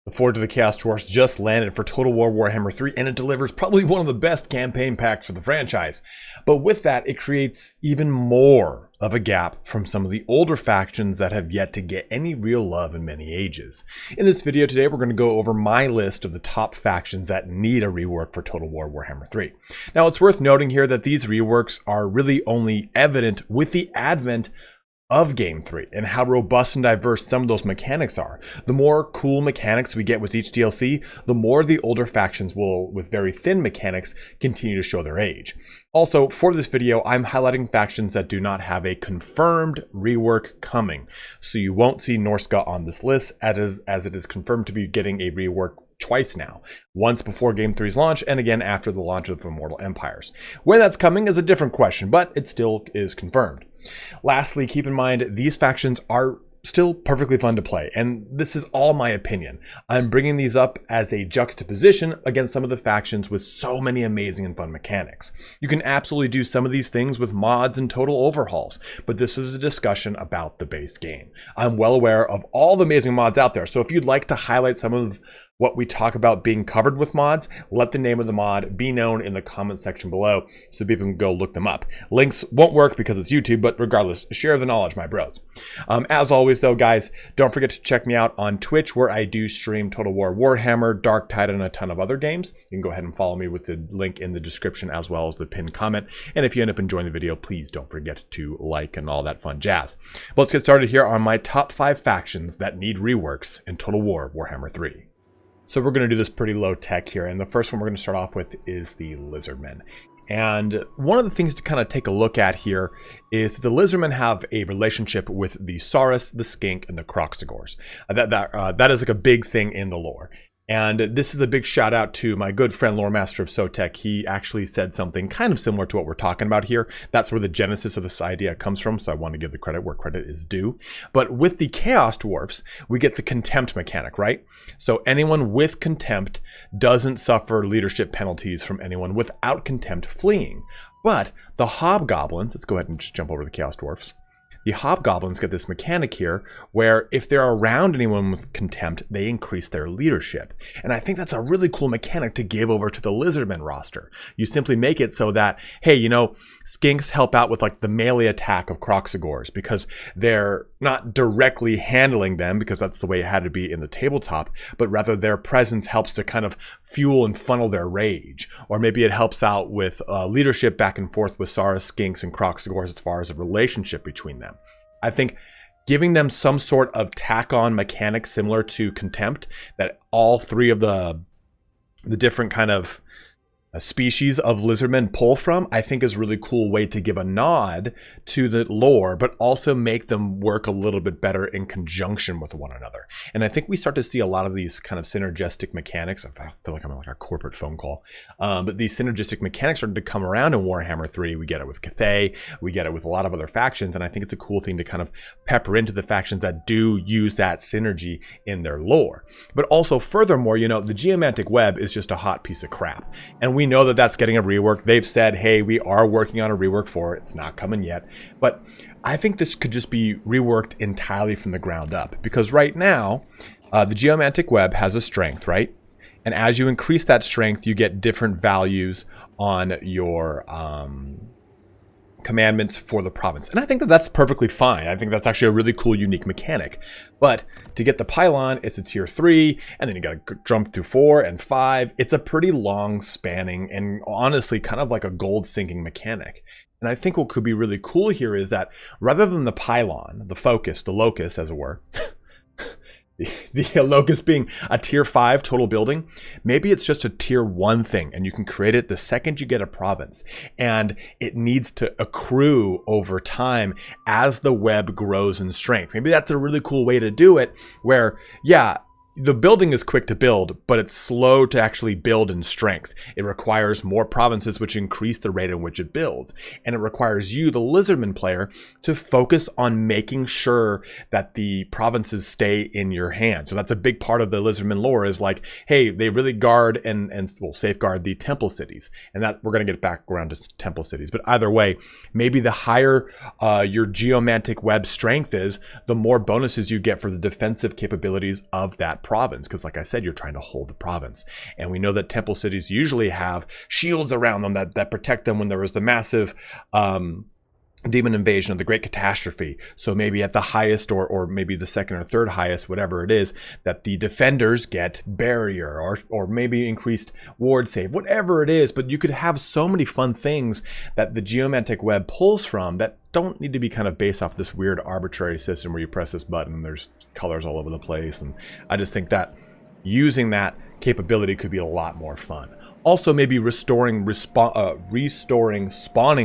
The Forge of the Chaos Dwarfs just landed for Total War Warhammer 3, and it delivers probably one of the best campaign packs for the franchise. But with that, it creates even more of a gap from some of the older factions that have yet to get any real love in many ages. In this video today, we're going to go over my list of the top factions that need a rework for Total War Warhammer 3. Now, it's worth noting here that these reworks are really only evident with the advent of Game 3 and how robust and diverse some of those mechanics are. The more cool mechanics we get with each DLC, the more the older factions will, with very thin mechanics, continue to show their age. Also, for this video, I'm highlighting factions that do not have a confirmed rework coming, so you won't see Norska on this list as it is confirmed to be getting a rework twice now, once before Game 3's launch and again after the launch of Immortal Empires. When that's coming is a different question, but it still is confirmed. Lastly, keep in mind these factions are still perfectly fun to play, and this is all my opinion. I'm bringing these up as a juxtaposition against some of the factions with so many amazing and fun mechanics. You can absolutely do some of these things with mods and total overhauls, but this is a discussion about the base game. I'm well aware of all the amazing mods out there, so if you'd like to highlight some of what we talk about being covered with mods, let the name of the mod be known in the comment section below so people can go look them up. Links won't work because it's YouTube, but regardless, share the knowledge, my bros. As always though, guys, don't forget to check me out on Twitch where I do stream Total War Warhammer, Dark Tide, and a ton of other games. You can go ahead and follow me with the link in the description as well as the pinned comment. And if you end up enjoying the video, please don't forget to like and all that fun jazz. But let's get started here on my top 5 factions that need reworks in Total War Warhammer 3. So we're going to do this pretty low tech here, and the first one we're going to start off with is the Lizardmen. And one of the things to kind of take a look at here is the Lizardmen have a relationship with the Saurus, the Skink, and the Kroxigors. That is like a big thing in the lore. And this is a big shout out to my good friend Lore Master of Sotek. He actually said something kind of similar to what we're talking about here. That's where the genesis of this idea comes from, so I want to give the credit where credit is due. But with the Chaos Dwarfs, we get the contempt mechanic, right? So anyone with contempt doesn't suffer leadership penalties from anyone without contempt fleeing. But the Hobgoblins, let's go ahead and just jump over the Chaos Dwarfs. The Hobgoblins get this mechanic here where if they're around anyone with contempt, they increase their leadership. And I think that's a really cool mechanic to give over to the Lizardmen roster. You simply make it so that, hey, you know, Skinks help out with like the melee attack of Kroxigors because they're not directly handling them because that's the way it had to be in the tabletop, but rather their presence helps to kind of fuel and funnel their rage. Or maybe it helps out with leadership back and forth with Saurus, Skinks, and Kroxigors as far as a relationship between them. I think giving them some sort of tack-on mechanic similar to Contempt that all three of the different kind of species of Lizardmen pull from, I think is a really cool way to give a nod to the lore, but also make them work a little bit better in conjunction with one another. And I think we start to see a lot of these kind of synergistic mechanics. I feel like I'm on like a corporate phone call. But these synergistic mechanics started to come around in Warhammer 3. We get it with Cathay, we get it with a lot of other factions, and I think it's a cool thing to kind of pepper into the factions that do use that synergy in their lore. But also, furthermore, you know, the Geomantic Web is just a hot piece of crap. And we know that that's getting a rework. They've said, hey, we are working on a rework for it. It's not coming yet. But I think this could just be reworked entirely from the ground up. Because right now, the Geomantic Web has a strength, right? And as you increase that strength, you get different values on your commandments for the province. And I think that that's perfectly fine. I think that's actually a really cool, unique mechanic. But to get the pylon, it's a tier 3, and then you got to jump through 4 and 5. It's a pretty long spanning and honestly kind of like a gold sinking mechanic. And I think what could be really cool here is that rather than the pylon, the focus, the locus as it were, the locus being a tier 5 total building, maybe it's just a tier 1 thing and you can create it the second you get a province, and it needs to accrue over time as the web grows in strength. Maybe that's a really cool way to do it where, yeah, the building is quick to build, but it's slow to actually build in strength. It requires more provinces, which increase the rate in which it builds. And it requires you, the Lizardman player, to focus on making sure that the provinces stay in your hand. So that's a big part of the Lizardman lore is like, hey, they really guard and well, safeguard the temple cities. And that we're going to get back around to temple cities. But either way, maybe the higher your Geomantic Web strength is, the more bonuses you get for the defensive capabilities of that province, because like I said, you're trying to hold the province. And we know that temple cities usually have shields around them that protect them when there was the massive demon invasion of the great catastrophe. So maybe at the highest or maybe the second or third highest, whatever it is, that the defenders get barrier or maybe increased ward save, whatever it is. But you could have so many fun things that the geomantic web pulls from that don't need to be kind of based off this weird arbitrary system where you press this button and there's colors all over the place. And I just think that using that capability could be a lot more fun. Also, maybe restoring spawning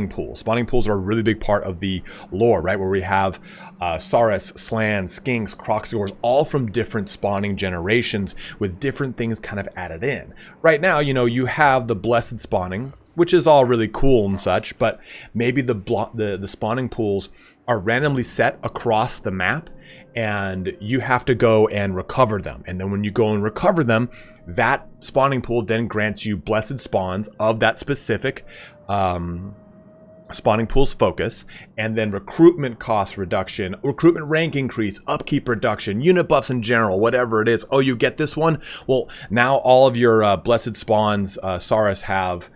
pools. Spawning pools are a really big part of the lore, right? Where we have Saurus, Slann, Skinks, Croxigors, all from different spawning generations with different things kind of added in. Right now, you know, you have the blessed spawning, which is all really cool and such, but maybe the spawning pools are randomly set across the map, and you have to go and recover them. And then when you go and recover them, that spawning pool then grants you blessed spawns of that specific spawning pool's focus, and then recruitment cost reduction, recruitment rank increase, upkeep reduction, unit buffs in general, whatever it is. Oh, you get this one? Well, now all of your blessed spawns, Saurus, have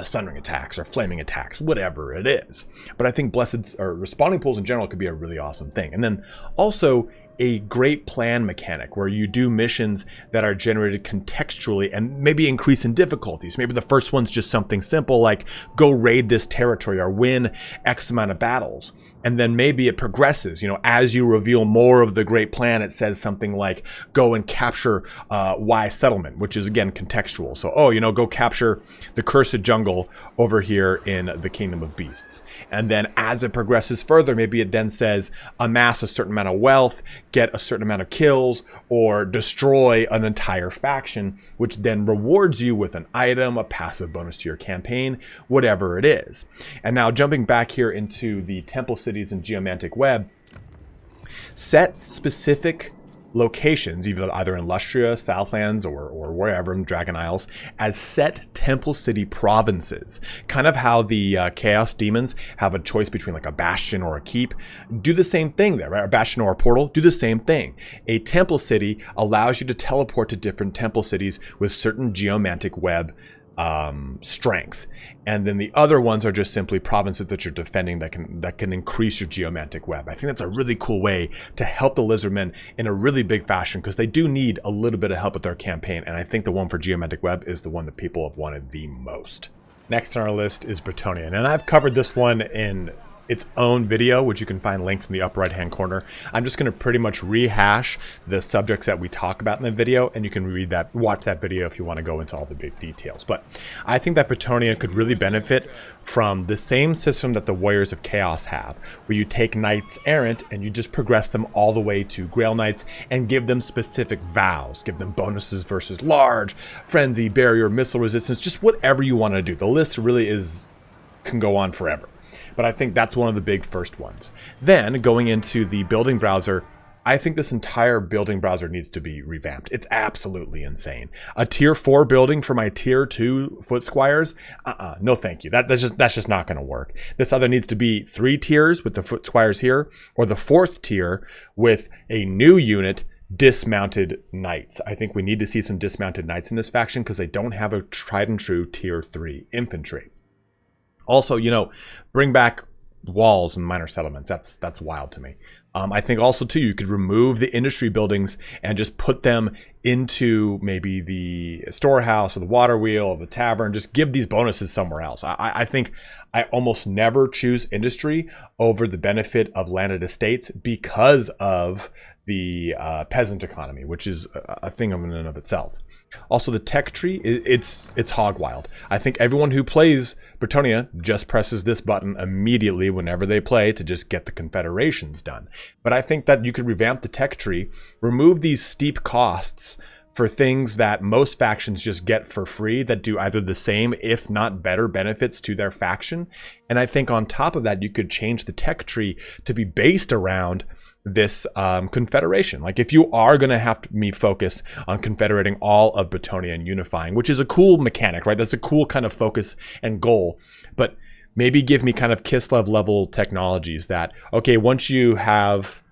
sunring attacks or flaming attacks, whatever it is. But I think blessed or spawning pools in general could be a really awesome thing. And then also a great plan mechanic where you do missions that are generated contextually and maybe increase in difficulties. Maybe the first one's just something simple like go raid this territory or win X amount of battles. And then maybe it progresses, you know, as you reveal more of the great plan, it says something like go and capture Y settlement, which is again contextual. So, oh, you know, go capture the cursed jungle over here in the Kingdom of Beasts. And then as it progresses further, maybe it then says amass a certain amount of wealth, get a certain amount of kills, or destroy an entire faction, which then rewards you with an item, a passive bonus to your campaign, whatever it is. And now jumping back here into the temple cities and geomantic web, set specific locations, either in Lustria, Southlands, or wherever in Dragon Isles, as set temple city provinces. Kind of how the Chaos Demons have a choice between like a bastion or a keep. Do the same thing there, right? A bastion or a portal, do the same thing. A temple city allows you to teleport to different temple cities with certain geomantic web strength, and then the other ones are just simply provinces that you're defending that can increase your geomantic web. I think that's a really cool way to help the Lizardmen in a really big fashion, because they do need a little bit of help with their campaign, and I think the one for geomantic web is the one that people have wanted the most. Next on our list is Bretonnia, and I've covered this one in its own video, which you can find linked in the upper right hand corner. I'm just going to pretty much rehash the subjects that we talk about in the video, and you can watch that video if you want to go into all the big details. But I think that Bretonnia could really benefit from the same system that the Warriors of Chaos have, where you take Knights Errant and you just progress them all the way to Grail Knights and give them specific vows, give them bonuses versus large, frenzy, barrier, missile resistance, just whatever you want to do. The list really can go on forever. But I think that's one of the big first ones. Then going into the building browser, I think this entire building browser needs to be revamped. It's absolutely insane. A tier 4 building for my tier 2 foot squires? No thank you. That's just not going to work. This either needs to be 3 tiers with the foot squires here, or the 4th tier with a new unit, dismounted knights. I think we need to see some dismounted knights in this faction because they don't have a tried and true tier 3 infantry. Also, you know, bring back walls and minor settlements. That's wild to me. I think also, too, you could remove the industry buildings and just put them into maybe the storehouse or the water wheel or the tavern. Just give these bonuses somewhere else. I think I almost never choose industry over the benefit of landed estates because of the peasant economy, which is a thing in and of itself. Also, the tech tree, it's hog wild. I think everyone who plays Bretonnia just presses this button immediately whenever they play to just get the confederations done. But I think that you could revamp the tech tree, remove these steep costs for things that most factions just get for free that do either the same, if not better, benefits to their faction. And I think on top of that, you could change the tech tree to be based around this confederation. Like if you are going to have me focus on confederating all of Bretonnia and unifying, which is a cool mechanic, right? That's a cool kind of focus and goal, but maybe give me kind of Kislev level technologies that, okay, once you have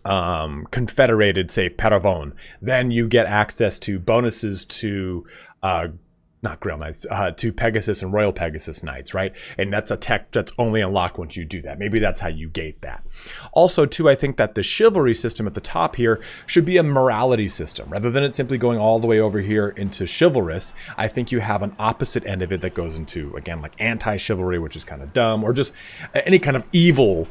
confederated, say, Paravon, then you get access to bonuses to not Grail Knights, to Pegasus and Royal Pegasus Knights, right? And that's a tech that's only unlocked once you do that. Maybe that's how you gate that. Also, too, I think that the chivalry system at the top here should be a morality system. Rather than it simply going all the way over here into chivalrous, I think you have an opposite end of it that goes into, again, like anti-chivalry, which is kind of dumb, or just any kind of evil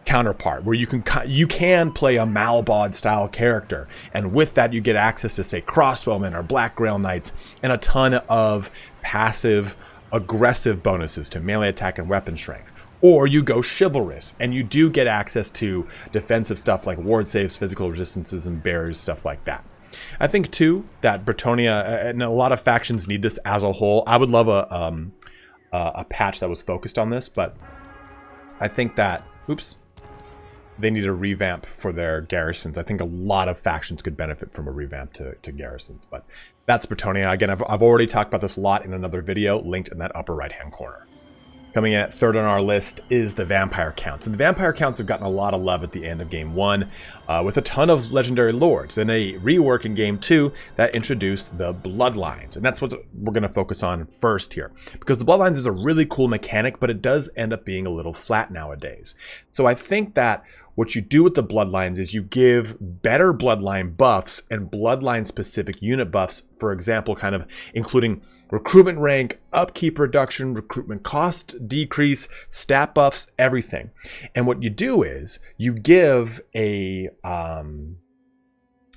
counterpart where you can play a Malbod style character, and with that you get access to, say, crossbowmen or Black Grail Knights and a ton of passive aggressive bonuses to melee attack and weapon strength. Or you go chivalrous and you do get access to defensive stuff like ward saves, physical resistances, and barriers, stuff like that. I think too that Bretonnia and a lot of factions need this as a whole. I would love a patch that was focused on this, but I think that they need a revamp for their garrisons. I think a lot of factions could benefit from a revamp to garrisons, but that's Bretonnia. Again, I've already talked about this a lot in another video, linked in that upper right-hand corner. Coming in at third on our list is the Vampire Counts. And the Vampire Counts have gotten a lot of love at the end of Game 1 with a ton of legendary lords. Then a rework in Game 2 that introduced the Bloodlines. And that's what we're going to focus on first here. Because the Bloodlines is a really cool mechanic, but it does end up being a little flat nowadays. So I think that what you do with the Bloodlines is you give better Bloodline buffs and Bloodline-specific unit buffs, for example, kind of including recruitment rank, upkeep reduction, recruitment cost decrease, stat buffs, everything. And what you do is you give a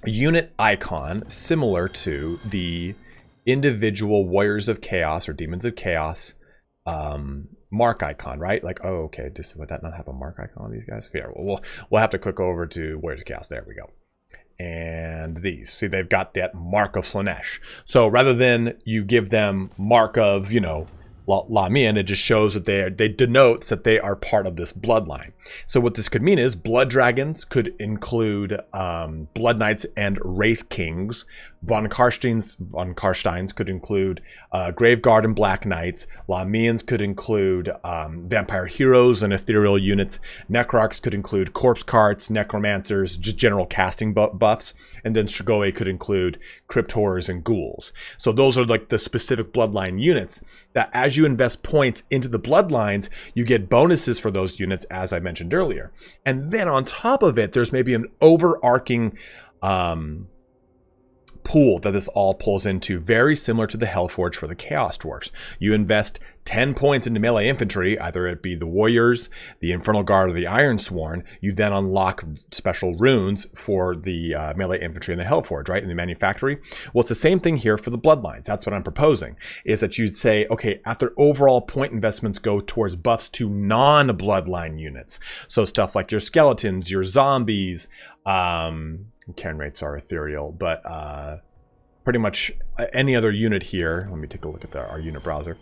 unit icon similar to the individual Warriors of Chaos or Demons of Chaos mark icon, right? Like, oh, okay, just would that not have a mark icon on these guys? Here, we'll have to click over to Warriors of Chaos. There we go. And these, see, they've got that mark of Slanesh. So rather than you give them mark of, you know, Lamian, it just shows that they denotes that they are part of this bloodline. So what this could mean is Blood Dragons could include Blood Knights and Wraith Kings. Von Karsteins could include Graveguard and Black Knights. Lamians could include Vampire Heroes and Ethereal units. Necrarchs could include Corpse Carts, Necromancers, just general casting buffs. And then Strigoi could include Cryptors and Ghouls. So those are like the specific bloodline units that as you invest points into the bloodlines, you get bonuses for those units, as I mentioned earlier. And then on top of it, there's maybe an overarching pool that this all pulls into, very similar to the Hellforge for the Chaos Dwarfs. You invest 10 points into melee infantry, either it be the Warriors, the Infernal Guard, or the Ironsworn. You then unlock special runes for the melee infantry and the Hellforge, right, in the Manufactory. Well, it's the same thing here for the Bloodlines. That's what I'm proposing, is that you'd say, okay, after overall point investments go towards buffs to non-Bloodline units. So stuff like your Skeletons, your Zombies, Cairn rates are ethereal, but pretty much any other unit here. Let me take a look at our unit browser.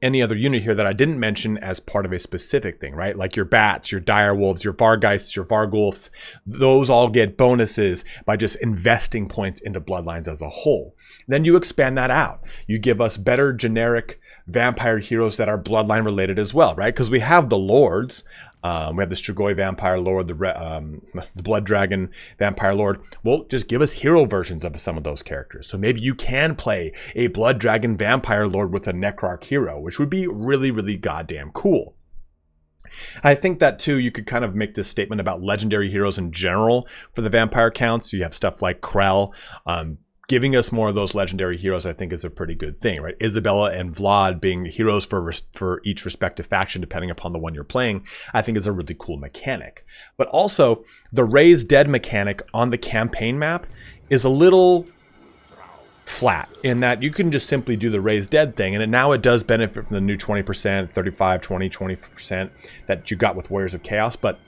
Any other unit here that I didn't mention as part of a specific thing, right? Like your Bats, your Direwolves, your Vargheists, your Varghulfs, those all get bonuses by just investing points into Bloodlines as a whole. Then you expand that out. You give us better generic vampire heroes that are Bloodline related as well, right? Because we have the Lords. We have the Strigoi Vampire Lord, the Blood Dragon Vampire Lord. Well, just give us hero versions of some of those characters. So maybe you can play a Blood Dragon Vampire Lord with a Necrarch hero, which would be really, really goddamn cool. I think that too, you could kind of make this statement about legendary heroes in general for the vampire counts. You have stuff like Krell. Giving us more of those legendary heroes, I think, is a pretty good thing, right? Isabella and Vlad being heroes for each respective faction, depending upon the one you're playing, I think is a really cool mechanic. But also, the Raise Dead mechanic on the campaign map is a little flat in that you can just simply do the Raise Dead thing, and now it does benefit from the new 20%, 35, 20, 20% that you got with Warriors of Chaos, but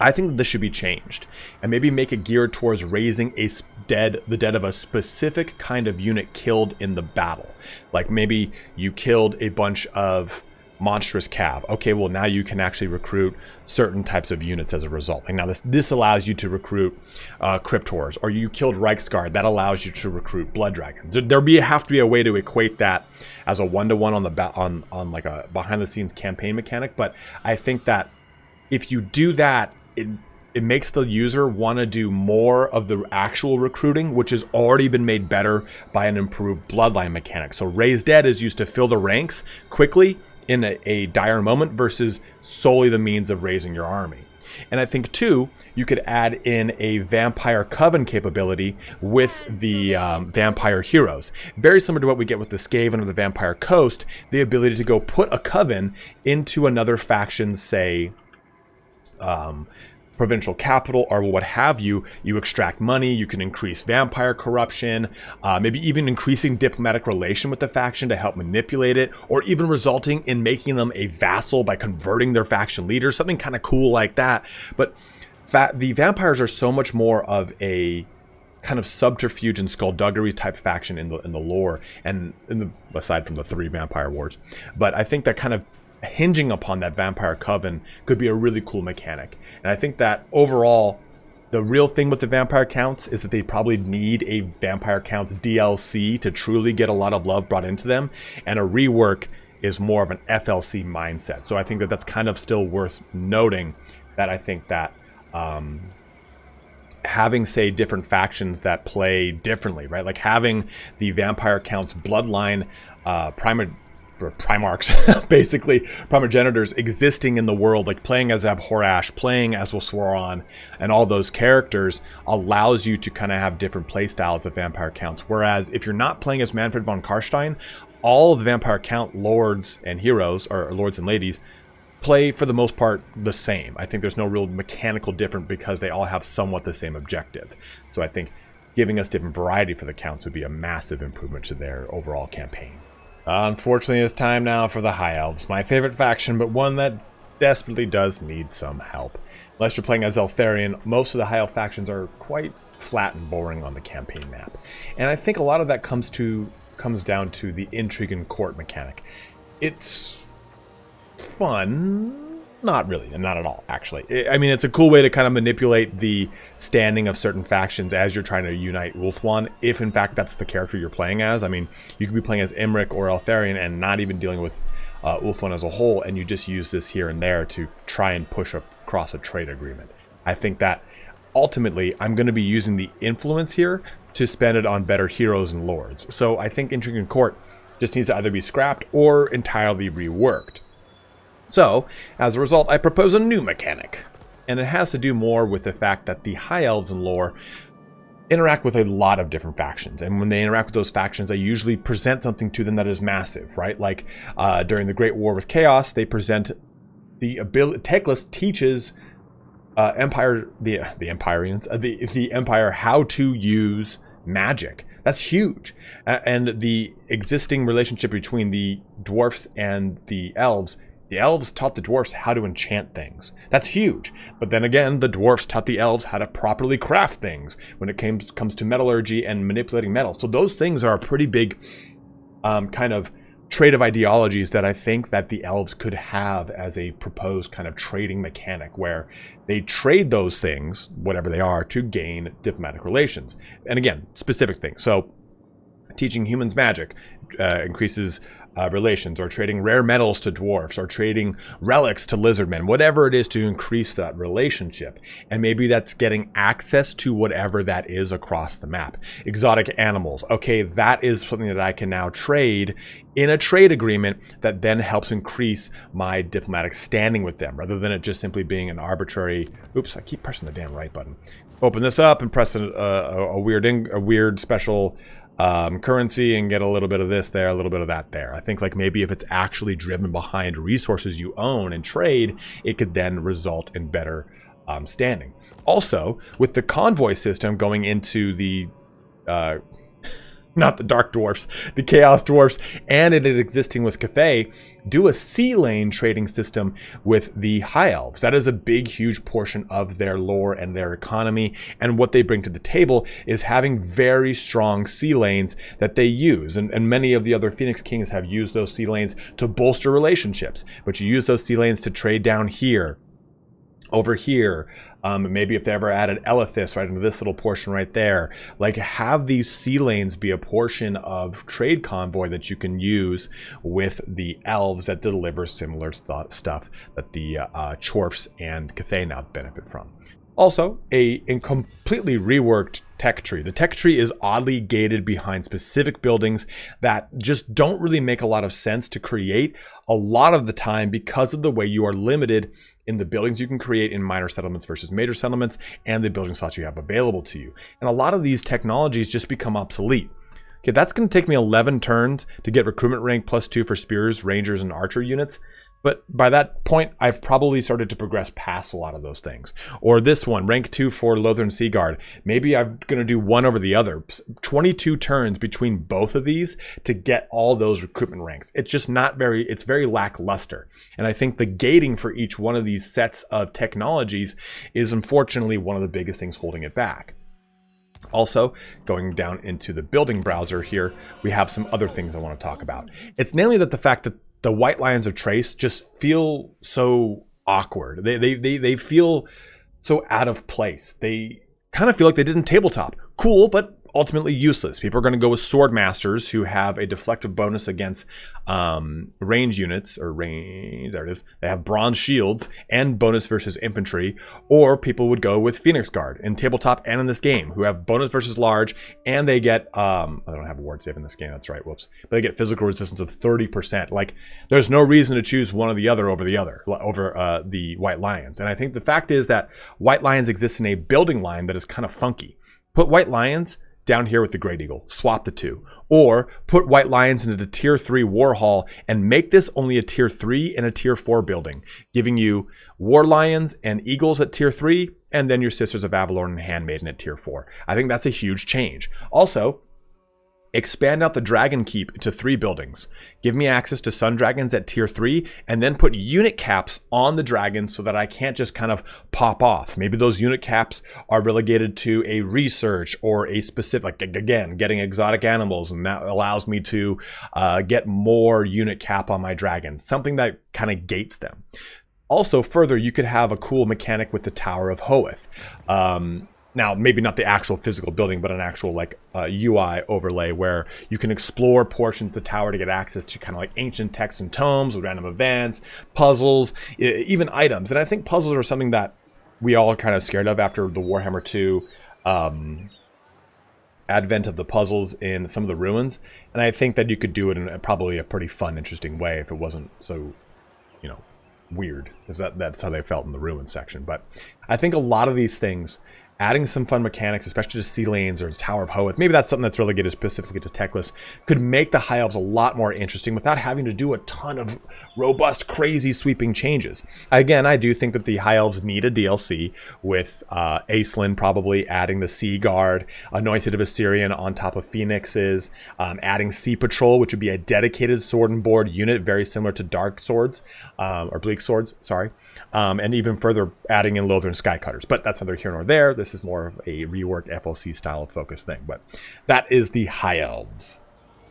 I think that this should be changed and maybe make it geared towards raising the dead of a specific kind of unit killed in the battle. Like maybe you killed a bunch of monstrous cav. Okay, well now you can actually recruit certain types of units as a result. Like now this allows you to recruit Cryptors, or you killed Reiksguard, that allows you to recruit Blood Dragons. There have to be a way to equate that as a one-to-one on like a behind-the-scenes campaign mechanic. But I think that if you do that, it makes the user want to do more of the actual recruiting, which has already been made better by an improved bloodline mechanic. So Raise Dead is used to fill the ranks quickly in a dire moment versus solely the means of raising your army. And I think too, you could add in a Vampire Coven capability with the Vampire Heroes. Very similar to what we get with the Skaven or the Vampire Coast, the ability to go put a Coven into another faction's, say, provincial capital or what have you. You extract money, you can increase vampire corruption, maybe even increasing diplomatic relation with the faction to help manipulate it, or even resulting in making them a vassal by converting their faction leader, something kind of cool like that. But the vampires are so much more of a kind of subterfuge and skullduggery type faction in the lore, and aside from the 3 vampire wars. But I think that kind of hinging upon that Vampire Coven could be a really cool mechanic. And I think that overall, the real thing with the Vampire Counts is that they probably need a Vampire Counts DLC to truly get a lot of love brought into them, and a rework is more of an FLC mindset. So I think that that's kind of still worth noting, that I think that having, say, different factions that play differently, right? Like having the Vampire Counts bloodline Primarchs, basically Primogenitors existing in the world, like playing as Abhorrash, playing as Wolswaron, and all those characters allows you to kind of have different play styles of Vampire Counts. Whereas if you're not playing as Manfred von Karstein, all of the Vampire Count lords and heroes, or lords and ladies, play for the most part the same. I think there's no real mechanical difference because they all have somewhat the same objective. So I think giving us different variety for the counts would be a massive improvement to their overall campaign. Unfortunately, it's time now for the High Elves, my favorite faction, but one that desperately does need some help. Unless you're playing as Eltharion, most of the High Elf factions are quite flat and boring on the campaign map. And I think a lot of that comes down to the intrigue and court mechanic. It's fun. Not really, and not at all, actually. I mean, it's a cool way to kind of manipulate the standing of certain factions as you're trying to unite Ulthuan, if in fact that's the character you're playing as. I mean, you could be playing as Imric or Eltharion and not even dealing with Ulthuan as a whole, and you just use this here and there to try and push across a trade agreement. I think that ultimately I'm going to be using the influence here to spend it on better heroes and lords. So I think Intrigue and Court just needs to either be scrapped or entirely reworked. So, as a result, I propose a new mechanic, and it has to do more with the fact that the High Elves in lore interact with a lot of different factions, and when they interact with those factions, I usually present something to them that is massive, right? Like during the Great War with Chaos, they present the ability. Teclis teaches the Empire how to use magic. That's huge, and the existing relationship between the dwarfs and the elves. The elves taught the dwarfs how to enchant things. That's huge. But then again, the dwarfs taught the elves how to properly craft things when it comes to metallurgy and manipulating metals. So those things are a pretty big kind of trait of ideologies that I think that the elves could have as a proposed kind of trading mechanic, where they trade those things, whatever they are, to gain diplomatic relations. And again, specific things. So teaching humans magic increases relations, or trading rare metals to dwarfs, or trading relics to lizardmen, whatever it is to increase that relationship. And maybe that's getting access to whatever that is across the map. Exotic animals. Okay, that is something that I can now trade in a trade agreement that then helps increase my diplomatic standing with them, rather than it just simply being an arbitrary, oops, I keep pressing the damn right button. Open this up and press a weird special currency and get a little bit of this there, a little bit of that there. I think like maybe if it's actually driven behind resources you own and trade, it could then result in better standing. Also, with the convoy system going into the not the Dark Dwarfs, the Chaos Dwarfs, and it is existing with Cathay, do a sea lane trading system with the High Elves. That is a big, huge portion of their lore and their economy, and what they bring to the table is having very strong sea lanes that they use, and many of the other Phoenix Kings have used those sea lanes to bolster relationships, but you use those sea lanes to trade down here, over here, maybe if they ever added Elithis right into this little portion right there, like have these sea lanes be a portion of trade convoy that you can use with the elves that deliver similar stuff that the Chorfs and Cathay now benefit from. Also, a completely reworked tech tree. The tech tree is oddly gated behind specific buildings that just don't really make a lot of sense to create a lot of the time because of the way you are limited in the buildings you can create in minor settlements versus major settlements and the building slots you have available to you. And a lot of these technologies just become obsolete. Okay, that's going to take me 11 turns to get recruitment rank +2 for spears, rangers, and archer units. But by that point, I've probably started to progress past a lot of those things. Or this one, rank 2 for Lothern Sea Guard. Maybe I'm going to do one over the other. 22 turns between both of these to get all those recruitment ranks. It's just not very, it's very lackluster. And I think the gating for each one of these sets of technologies is unfortunately one of the biggest things holding it back. Also, going down into the building browser here, we have some other things I want to talk about. It's mainly that the fact that the White Lions of Trace just feel so awkward. They feel so out of place. They kind of feel like they didn't tabletop. Cool, but ultimately useless. People are going to go with Sword Masters who have a deflective bonus against range units, or range, there it is. They have bronze shields and bonus versus infantry. Or people would go with Phoenix Guard in tabletop and in this game, who have bonus versus large, and they get, I don't have a ward save in this game, that's right, whoops. But they get physical resistance of 30%. Like, there's no reason to choose one or the other over the White Lions. And I think the fact is that White Lions exist in a building line that is kind of funky. Put White Lions down here with the Great Eagle, swap the two. Or put White Lions into the tier 3 War Hall and make this only a tier 3 and a tier 4 building, giving you War Lions and Eagles at tier 3, and then your Sisters of Avalon and Handmaiden at tier 4. I think that's a huge change. Also, expand out the Dragon Keep to 3 buildings. Give me access to Sun Dragons at tier 3, and then put unit caps on the dragons so that I can't just kind of pop off. Maybe those unit caps are relegated to a research or a specific, again, getting exotic animals, and that allows me to get more unit cap on my dragons, something that kind of gates them. Also, further, you could have a cool mechanic with the Tower of Hoeth. Now, maybe not the actual physical building, but an actual like UI overlay where you can explore portions of the tower to get access to kind of like ancient texts and tomes with random events, puzzles, even items. And I think puzzles are something that we all are kind of scared of after the Warhammer 2 advent of the puzzles in some of the ruins. And I think that you could do it in probably a pretty fun, interesting way if it wasn't so, you know, weird, because that's how they felt in the ruins section. But I think a lot of these things, adding some fun mechanics, especially to Sea Lanes or the Tower of Hoeth, maybe that's something that's relegated specifically to Techless, could make the High Elves a lot more interesting without having to do a ton of robust, crazy, sweeping changes. Again, I do think that the High Elves need a DLC with Aislinn probably adding the Sea Guard, Anointed of Assyrian on top of Phoenixes, adding Sea Patrol, which would be a dedicated sword and board unit, very similar to Dark Swords, or Bleak Swords, sorry. And even further adding in Lothern Skycutters. But that's neither here nor there. This is more of a reworked FOC style focus thing. But that is the High Elves.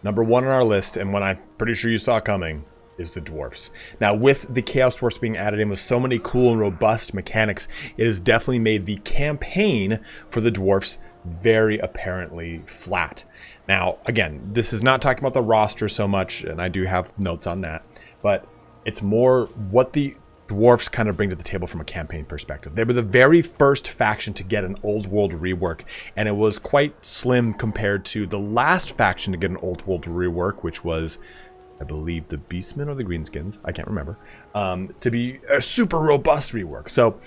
Number 1 on our list, and one I'm pretty sure you saw coming, is the Dwarfs. Now, with the Chaos Dwarfs being added in with so many cool and robust mechanics, it has definitely made the campaign for the Dwarfs very apparently flat. Now, again, this is not talking about the roster so much, and I do have notes on that, but it's more what the Dwarfs kind of bring to the table from a campaign perspective. They were the very first faction to get an old world rework, and it was quite slim compared to the last faction to get an old world rework, which was, I believe, the Beastmen or the Greenskins, I can't remember, to be a super robust rework. So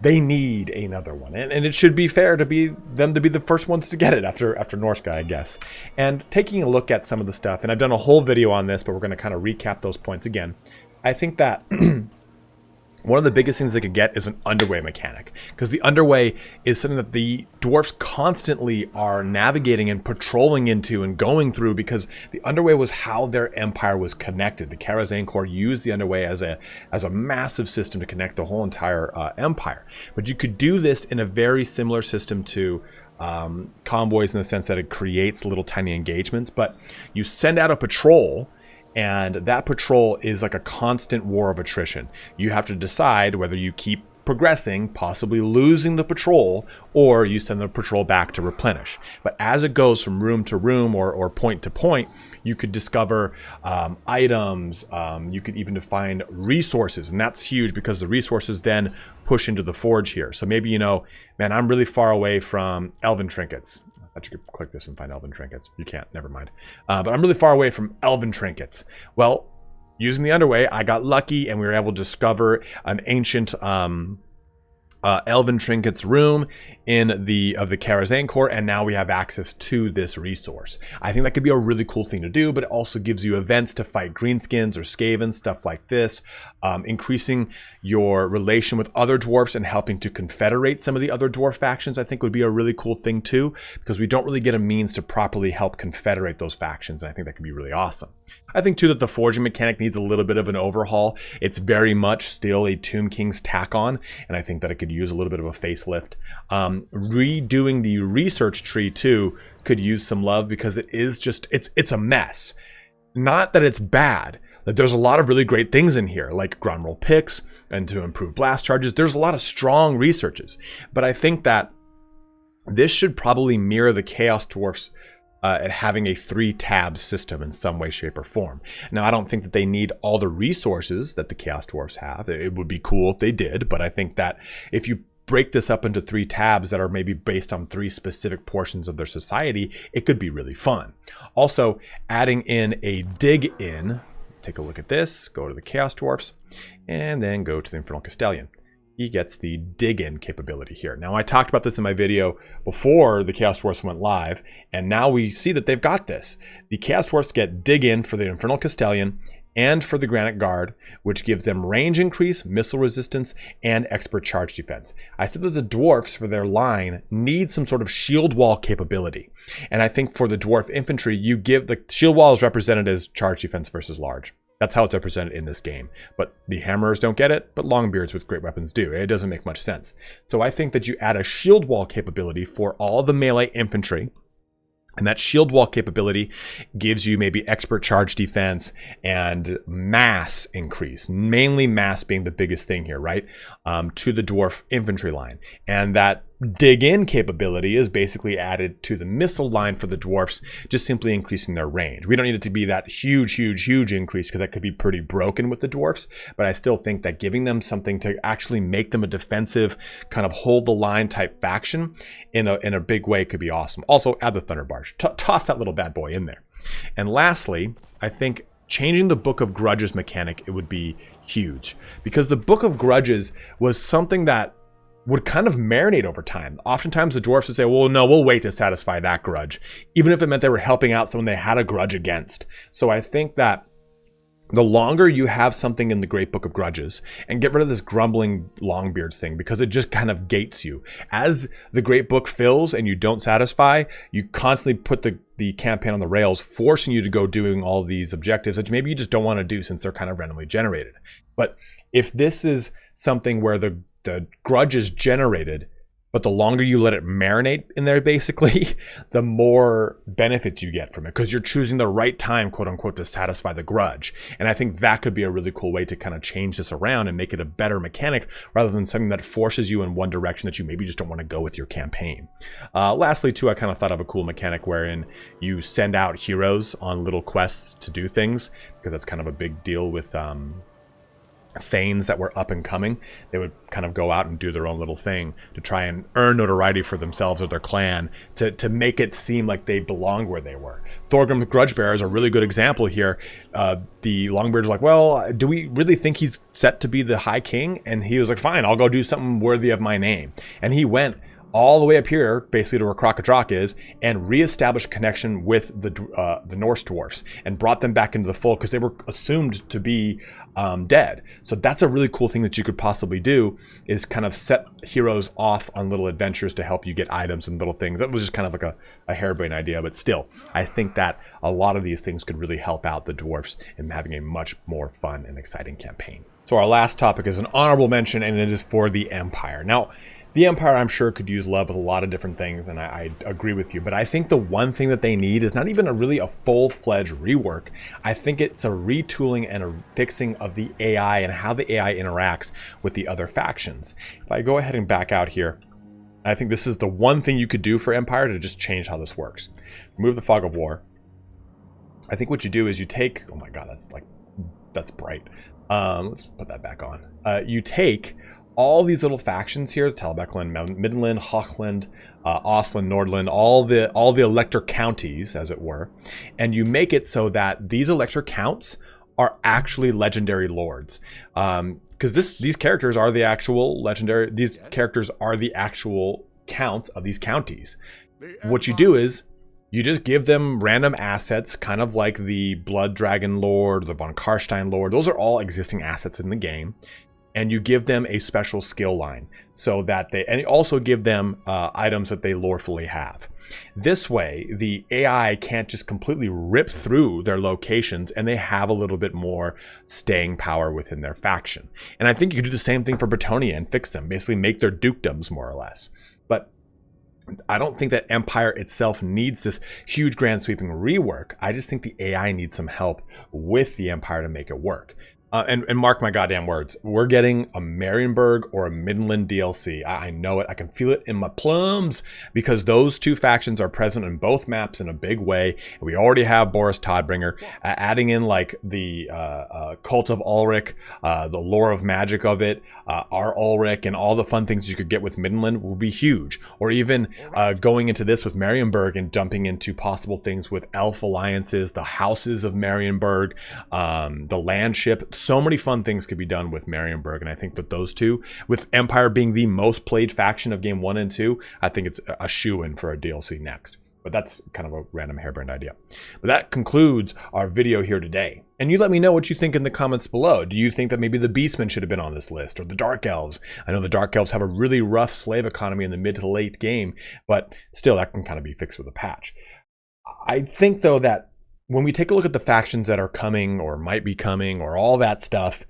they need another one, and it should be fair to be them to be the first ones to get it after Norska, I guess. And taking a look at some of the stuff, and I've done a whole video on this, but we're going to kind of recap those points again. I think that one of the biggest things they could get is an underway mechanic, because the underway is something that the Dwarfs constantly are navigating and patrolling into and going through, because the underway was how their empire was connected. The Karazhan Corps used the underway as a massive system to connect the whole entire empire. But you could do this in a very similar system to convoys, in the sense that it creates little tiny engagements, but you send out a patrol, and that patrol is like a constant war of attrition. You have to decide whether you keep progressing, possibly losing the patrol, or you send the patrol back to replenish. But as it goes from room to room or point to point, you could discover items, you could even find resources, and that's huge because the resources then push into the forge here. So maybe, you know, man, I'm really far away from elven trinkets. I thought you could click this and find elven trinkets. You can't, never mind. But I'm really far away from elven trinkets. Well, using the underway, I got lucky and we were able to discover an ancient elven trinkets room in the Karazhan core, and now we have access to this resource. I think that could be a really cool thing to do, but it also gives you events to fight greenskins or skavens, stuff like this, increasing your relation with other dwarfs and helping to confederate some of the other dwarf factions. I think would be a really cool thing too, because we don't really get a means to properly help confederate those factions, and I think that could be really awesome. I think too that the forging mechanic needs a little bit of an overhaul. It's very much still a Tomb King's tack on, and I think that it could use a little bit of a facelift. Redoing the research tree too could use some love, because it is just, it's a mess. Not that it's bad. Like, there's a lot of really great things in here, like ground roll picks and to improve blast charges. There's a lot of strong researches, but I think that this should probably mirror the Chaos Dwarfs at having a 3-tab system in some way, shape, or form. Now, I don't think that they need all the resources that the Chaos Dwarfs have. It would be cool if they did, but I think that if you break this up into 3 tabs that are maybe based on 3 specific portions of their society, it could be really fun. Also, adding in a dig in. Let's take a look at this. Go to the Chaos Dwarfs and then go to the Infernal Castellan. He gets the dig in capability here. Now, I talked about this in my video before the Chaos Dwarfs went live, and now we see that they've got this. The Chaos Dwarfs get dig in for the Infernal Castellan and for the Granite Guard, which gives them range increase, missile resistance, and expert charge defense. I said that the dwarfs for their line need some sort of shield wall capability. And I think for the dwarf infantry, you give the shield wall is represented as charge defense versus large. That's how it's represented in this game. But the hammerers don't get it, but longbeards with great weapons do. It doesn't make much sense. So I think that you add a shield wall capability for all the melee infantry, and that shield wall capability gives you maybe expert charge defense and mass increase, mainly mass being the biggest thing here, right? To the dwarf infantry line. And that dig in capability is basically added to the missile line for the dwarfs, just simply increasing their range. We don't need it to be that huge increase, because that could be pretty broken with the dwarfs, but I still think that giving them something to actually make them a defensive, kind of hold the line type faction in a big way could be awesome. Also, add the Thunder Barge. Toss that little bad boy in there. And lastly, I think changing the Book of Grudges mechanic, it would be huge, because the Book of Grudges was something that would kind of marinate over time. Oftentimes the dwarfs would say, well, no, we'll wait to satisfy that grudge, even if it meant they were helping out someone they had a grudge against. So I think that the longer you have something in the Great Book of Grudges, and get rid of this grumbling Longbeards thing, because it just kind of gates you. As the Great Book fills and you don't satisfy, you constantly put the campaign on the rails, forcing you to go doing all these objectives that maybe you just don't want to do since they're kind of randomly generated. But if this is something where the grudge is generated, but the longer you let it marinate in there, basically, the more benefits you get from it, because you're choosing the right time, quote unquote, to satisfy the grudge. And I think that could be a really cool way to kind of change this around and make it a better mechanic, rather than something that forces you in one direction that you maybe just don't want to go with your campaign. Lastly, too, I kind of thought of a cool mechanic wherein you send out heroes on little quests to do things, because that's kind of a big deal with Thanes that were up and coming. They would kind of go out and do their own little thing to try and earn notoriety for themselves or their clan, to make it seem like they belonged where they were. Thorgrim the Grudgebearer is a really good example here. The Longbeards are like, well, do we really think he's set to be the High King? And he was like, fine, I'll go do something worthy of my name. And he went all the way up here, basically to where Krokadrak is, and reestablished a connection with the Norse dwarfs, and brought them back into the fold, because they were assumed to be dead. So that's a really cool thing that you could possibly do, is kind of set heroes off on little adventures to help you get items and little things. That was just kind of like a harebrained idea, but still, I think that a lot of these things could really help out the dwarfs in having a much more fun and exciting campaign. So our last topic is an honorable mention, and it is for the Empire. Now, The Empire, I'm sure, could use love with a lot of different things, and I agree with you. But I think the one thing that they need is not even a full-fledged rework. I think it's a retooling and a fixing of the AI and how the AI interacts with the other factions. If I go ahead and back out here, I think this is the one thing you could do for Empire to just change how this works. Remove the Fog of War. I think what you do is you take... Oh my god, that's bright. Let's put that back on. You take all these little factions here, Talbecland, Midland, Hochland, Ostland, Nordland, all the elector counties, as it were, and you make it so that these elector counts are actually legendary lords. Because these characters are the actual legendary, these characters are the actual counts of these counties. What you do is you just give them random assets, kind of like the Blood Dragon Lord, the Von Karstein Lord. Those are all existing assets in the game. And you give them a special skill line so that and also give them items that they lawfully have. This way, the AI can't just completely rip through their locations, and they have a little bit more staying power within their faction. And I think you could do the same thing for Bretonnia and fix them, basically make their dukedoms more or less. But I don't think that Empire itself needs this huge grand sweeping rework. I just think the AI needs some help with the Empire to make it work. And mark my goddamn words, we're getting a Marienburg or a Midland DLC. I know it. I can feel it in my plums because those two factions are present in both maps in a big way. And we already have Boris Todbringer. Adding in like the Cult of Ulrich, the lore of magic of it, our Ulrich, and all the fun things you could get with Midland will be huge. Or even going into this with Marienburg and dumping into possible things with elf alliances, the houses of Marienburg, the landship. So many fun things could be done with Marienburg, and I think that those two, with Empire being the most played faction of game 1 and 2, I think it's a shoo-in for a DLC next. But that's kind of a random harebrained idea. But that concludes our video here today. And you let me know what you think in the comments below. Do you think that maybe the Beastmen should have been on this list, or the Dark Elves? I know the Dark Elves have a really rough slave economy in the mid to late game, but still that can kind of be fixed with a patch. I think though that when we take a look at the factions that are coming or might be coming or all that stuff,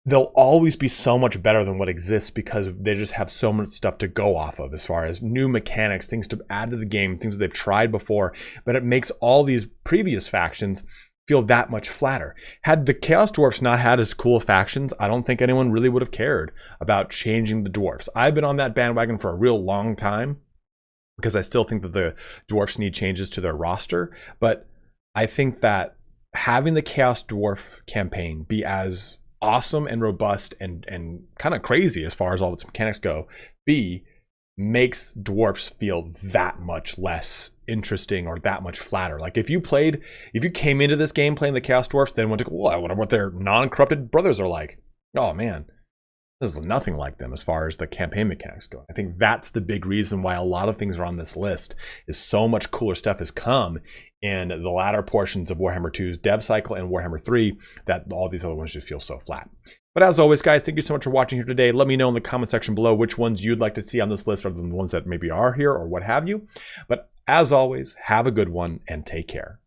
they'll always be so much better than what exists because they just have so much stuff to go off of as far as new mechanics, things to add to the game, things that they've tried before, but it makes all these previous factions feel that much flatter. Had the Chaos Dwarfs not had as cool factions, I don't think anyone really would have cared about changing the dwarfs. I've been on that bandwagon for a real long time because I still think that the dwarfs need changes to their roster, but I think that having the Chaos Dwarf campaign be as awesome and robust and kind of crazy as far as all its mechanics go, makes dwarfs feel that much less interesting or that much flatter. Like if you came into this game playing the Chaos Dwarfs, then went to, well, I wonder what their non-corrupted brothers are like. Oh man, this is nothing like them as far as the campaign mechanics go. I think that's the big reason why a lot of things are on this list, is so much cooler stuff has come in the latter portions of Warhammer 2's dev cycle and Warhammer 3 that all these other ones just feel so flat. But as always, guys, thank you so much for watching here today. Let me know in the comment section below which ones you'd like to see on this list rather than the ones that maybe are here or what have you. But as always, have a good one and take care.